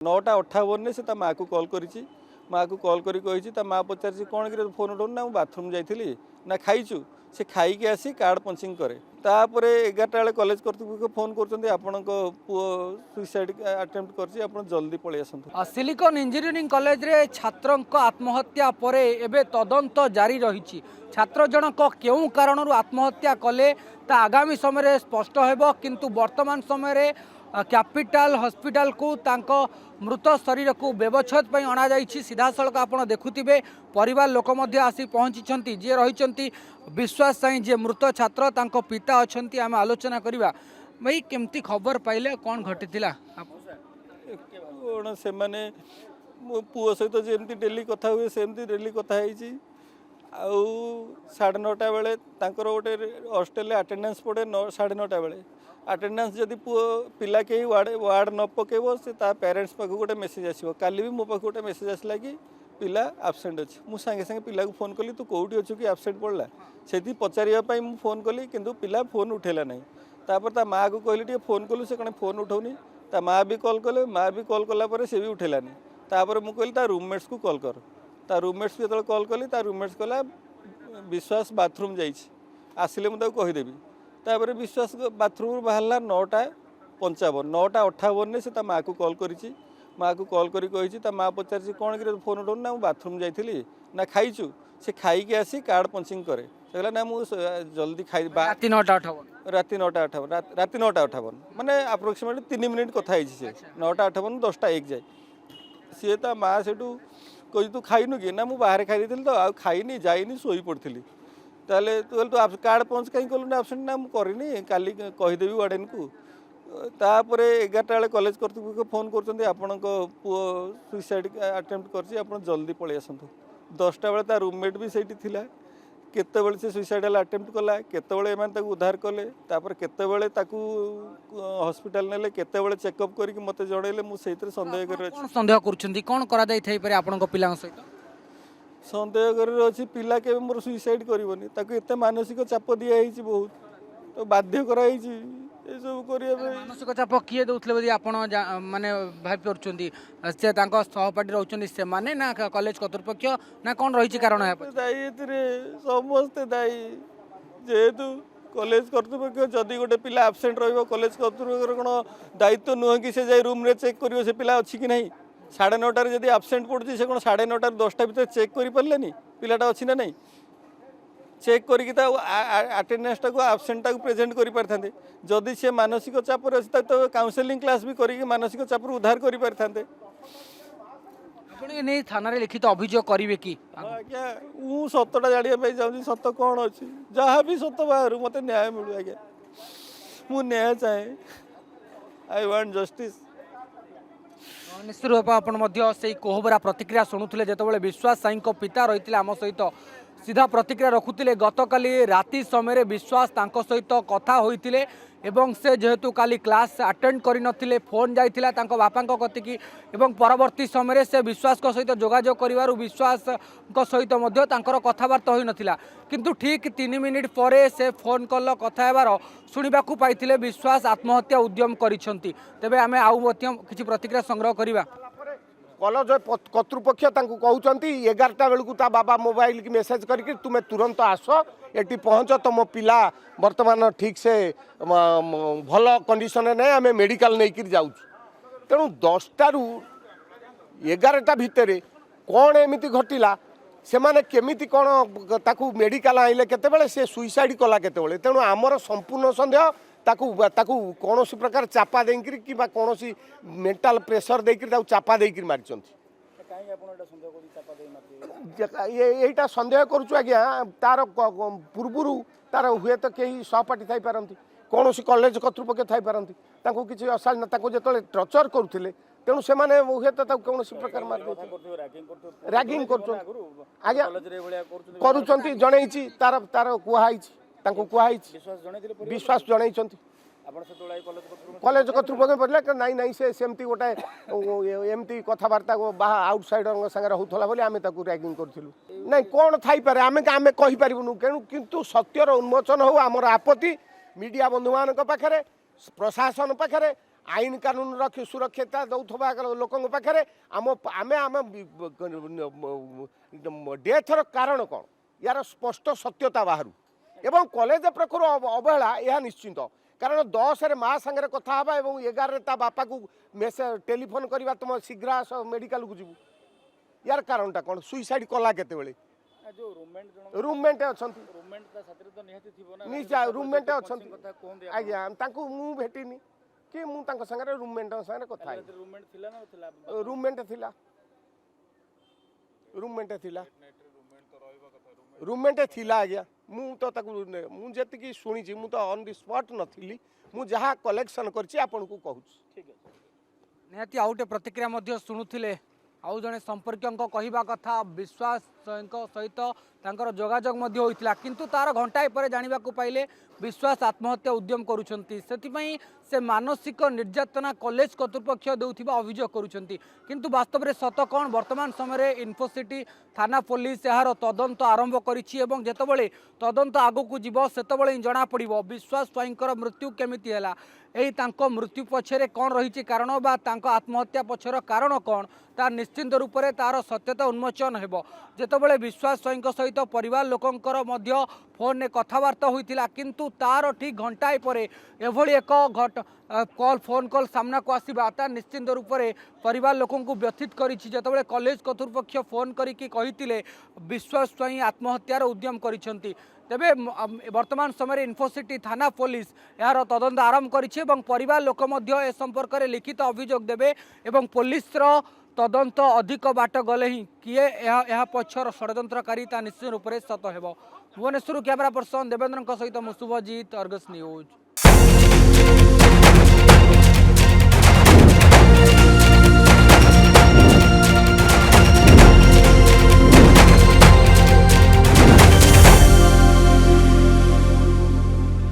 9:58 से माँ को कॉल करी माँ को कॉल करी माँ पचार कौन कि फोन उठाऊँ ना बाथरूम जाइली ना खाइचु से खाई आसी कार्ड पंचिंग करे तापर 11टा बेले कॉलेज कर्तृपक्ष फोन कर पुओ सुइसाइड अटेम्प्ट कर जल्दी पलि आसतु। सिलिकन इंजीनियरिंग कॉलेज रे छात्र आत्महत्या परे एबे तदंत जारी रही छात्र जनक केउ कारण आत्महत्या कले ता आगामी समय स्पष्ट हेबो किंतु वर्तमान समय कैपिटल हॉस्पिटल को तांको मृत शरीर को व्यवच्छेद पर अणा जाइछि। सीधा सड़क आपड़ देखुथिबे परिवार लोक मध्य आसी पहुंची जे रही विश्वास साई जे मृत छात्र तांको पिता अछंती आम आलोचना करबा भाई केमती खबर पाइले कौन घटिथिला कौन से माने मो पुओ सहित जेमती डेली कथा हुए सेमती डेली कथा होइछि आउ 9:30 बेले तांकर गोटे हॉस्टेल अटेंडेंस पड़े 9:30 बेले अटेंडेंस जदि पुओ पिला के वार्ड न पकेब से पेरेंट्स पाख गोटे मेसेज आसो काली भी मो पाख गोटे मेसेज आसला कि पिला आबसेंट अच्छे मुझे सांगे सांगे पिला को फोन कली तू कौटी अच्छु कि आबसेंट पड़ा से पचारे मुझे फोन कली किंतु पिला फोन उठेला नहीं तापर ता माँ को कहली टे फोन कलु से कौन फोन उठाऊनी ता माँ भी कॉल कले माँ भी कॉल कला से भी उठेलानी तापर मुझे कहली ता रूममेट्स को कॉल कर ता रूममेट्स को जो कॉल कली ता रूममेट्स कहला विश्वास बाथरूम जाइए आसिले मुझे कहीदेवी तापर विश्वास बाथरूम बाहरला 9:55 9:58 से माँ को कॉल करी माँ को कॉल करी माँ पचार कौन कि फोन उठाऊँ ना बाथरूम जाइली ना खाइचु से खाई आसी कार्ड पंचिंग करे कहला ना मुझे जल्दी खाई राति 9:58 राति 9:58 माने अप्रोक्सीमेटली 3 मिनिट कथा है 9:58 10:01 जाए सी ता माँ से कही तू खाइनु कि ना मुझे बाहर खाई तो आ खाइनी जाइनी शोई पड़ी ताले तू कार्ड पंच कहीं कलु ना आबसेंट ना मुझे काली कहीदेवी वार्डेन को तापर 11टा बेले कॉलेज कर्तृपक्ष फोन कर पुओ सुइसाइड अटेम्प्ट कर जल्दी पलि आसतु 10टा बेले रूममेट भी सही थिला केतेबेले से सुइसाइडल अटेम्प्ट कला केतेबेले एमाने उद्धार कले तापर केतेबेले हॉस्पिटल नेले केतेबेले चेकअप करके मते जणैले मु सेइतरे संदेह कर संदेह करूछंती कोन करा जाई थाई पारे आपन को पिला सहित संदेह कर अछि पिला के मोर सुइसाइड करबनी ताको एते मानसिक चाप दिया हिची बहुत तो बाध्य करा हिची ए सब करिया मानसिक चाप किए दउथले बदी आपन माने भाबी परछंती से तांको सहपाठी रहउछंती से माने ना कॉलेज कर्तृपक्ष ना कोन रहिछि कारण है दाई एतरे समस्त दाई जेतु कॉलेज कर्तृपक्ष जदि गोटे पिला एब्सेंट रहिबो कॉलेज कर्तृपक्ष कोन दायित्व नुह कि से जाई रूम रे चेक करियो से पिला अछि कि नहीं 9:30 जदि एब्सेंट पड़ुछि से कोन 9:30 10टा भीतर चेक करि परलेनी पिलाटा अछि ना नहीं चेक करके अटेंडेंस टाक आबसेंटा को प्रेजेंट कर पारे जदि से मानसिक चाप अच्छे तो काउंसलिंग क्लास भी करके मानसिक चाप उद्धार कर पारे थाना लिखित अभियोग करेंगे कि आज्ञा मु सतटा जानापी चाहूँगी सत कौन अच्छी जहाँ भी सत बाहर मत न्याय मिलू आज्ञा मु न्याय चाहे आई वांट जस्टिस। निश्चित रूप से कोहबरा प्रतिक्रिया शुणुले जिते विश्वास साई पिता रही आम सहित सीधा प्रतिक्रिया रखुले गतकाली राति समय विश्वास तांको सहित कथा होइतिले एवं से जेहेतु काली क्लास अटेंड करि नथिले फोन जाइथिला तांको बापा कतिकी एवं परवर्ती समय से विश्वास को सहित जोगाजोग करिवारु विश्वास को सहित मध्य तांकर कथबार्ता होई नथिला किंतु ठीक 3 मिनिट परे से फोन कॉल कथा हेबार शुणिबाकू पाइथिले विश्वास आत्महत्या उद्यम करिसंती। तेबे आमे आउ मध्य किछि प्रतिक्रिया संग्रह करिबा कॉलेज कर्तृपक्ष कहते 11टा बेलू ता बाबा मोबाइल की मेसेज करके तुम्हें तुरंत आस ये पहुँच तुम पिला बर्तमान ठीक से भल कंडीशन ना आम मेडिकल नहीं जाऊँ तेणु 10टा रू 11टा भितर कौन एमती घटला से माने केमिति कौन ताकू मेडिकल आइले केतेबेले से सुइसाइड कला केतेबेले तेणु आमर संपूर्ण संदेह ताकू कौन प्रकार चापा देकर कि कौन मेंटल प्रेशर देकर चापा देकर मारी यहीटा संदेह करुचु आज्ञा तार पूर्वर तार हुए तो कहीं सहपाठी थी पारती कौन कॉलेज कर्तृपक्ष थी पारती किसी अशालीनता जो टर्चर करुले तेणु से हुए तो कौन प्रकार मार रैगिंग कर जन तार तार कहुई विश्वास जन कॉलेज कर्तृपक्ष बोले नाई नाई से सेमती गोटे एमती कथबार्ता आउटसाइडर सागर होता बोली आम रैगिंग करूँ ना कौन थी पारे आम आम कहीपरूँ किंतु सत्यर उन्मोचन हो आमर आपत्ति मीडिया बंधु मान पाखे प्रशासन पाखे आईन कानून सुरक्षा दौथबा लोकों पाखे आम आम आम डेथर कारण कौन यार स्पष्ट सत्यता बाहर एवं कॉलेज प्रखर अवहेला यह निश्चिंत कारण 10 रे माँ सागर कथा हवा एवं 11 ता बापा को मेसेज टेलीफोन करवा तुम शीघ्र आस मेडिकल को जीवु यार कारणटा कौन सुइसाइड कला केतेबेले रूममेट अच्छा रूममेट अच्छा आज्ञा मु भेटिनी कि मु सागर रूममेट सागर कथा रूममेट थिला रूममेट थिला रूममेट थिला आज्ञा मु तो मु जी शुणी मु तो ऑन द स्पॉट नथिली मु जहाँ कलेक्शन करछि आपन को कहूँ निहाती आउ गोटे प्रतिक्रिया मध्य शुणुथिले आउ जने संपर्क कहवा कथा विश्वास सहित तांकर जोगाजोग मध्य होइतिला किंतु तार घंटाए पर जानिबा को पाइले विश्वास आत्महत्या उद्यम करुछंती सेतिपई से मानसिक निर्यातना कॉलेज कर्तृपक्ष देउथिबा अभियोग करुछंती किंतु वास्तव में सत कौन वर्तमान समय इन्फोसिटी थाना पुलिस यार तदंत आरंभ करिछि एवं जेतबळे तदंत आगो को जीव सेतबळे जना पड़िबो विश्वास स्वाईंकर मृत्यु केमिति हैला एही तांको मृत्यु पछरे कौन रही कारण बा तांको आत्महत्या पछर कारण कौन ता निश्चिंत रूप से तार सत्यता उन्मोचन हेबो जेतबळे विश्वास स्वाईंक सहित परिवार लोकंकर मध्य फोन ने कथबार्ता होइतिला किंतु तार ठीक घंटाए परे एभली एक कॉल फोन कॉल सामना को आसीबा ता निश्चिंत रूप से परिवार लोकं को व्यथित करिछि जेतबळे कॉलेज कर्तृपक्ष फोन करिकि कहितिले विश्वास स्वाई आत्महत्यार उद्यम करिसंती तेबे वर्तमान समय इन्फोसिटी थाना पुलिस यार तदंत आरंभ करिछि एवं परिवार लोक मध्य ए संपर्क में लिखित अभियोग देबे एवं पुलिस तदंत अधिक बाट गले ही किए यह पक्षर षड्यंत्रकारी ता निश्चित रूप से सत हेबो भुवनेश्वर कैमरा पर्सन देवेंद्र सहित मु शुभजीत अर्गस न्यूज।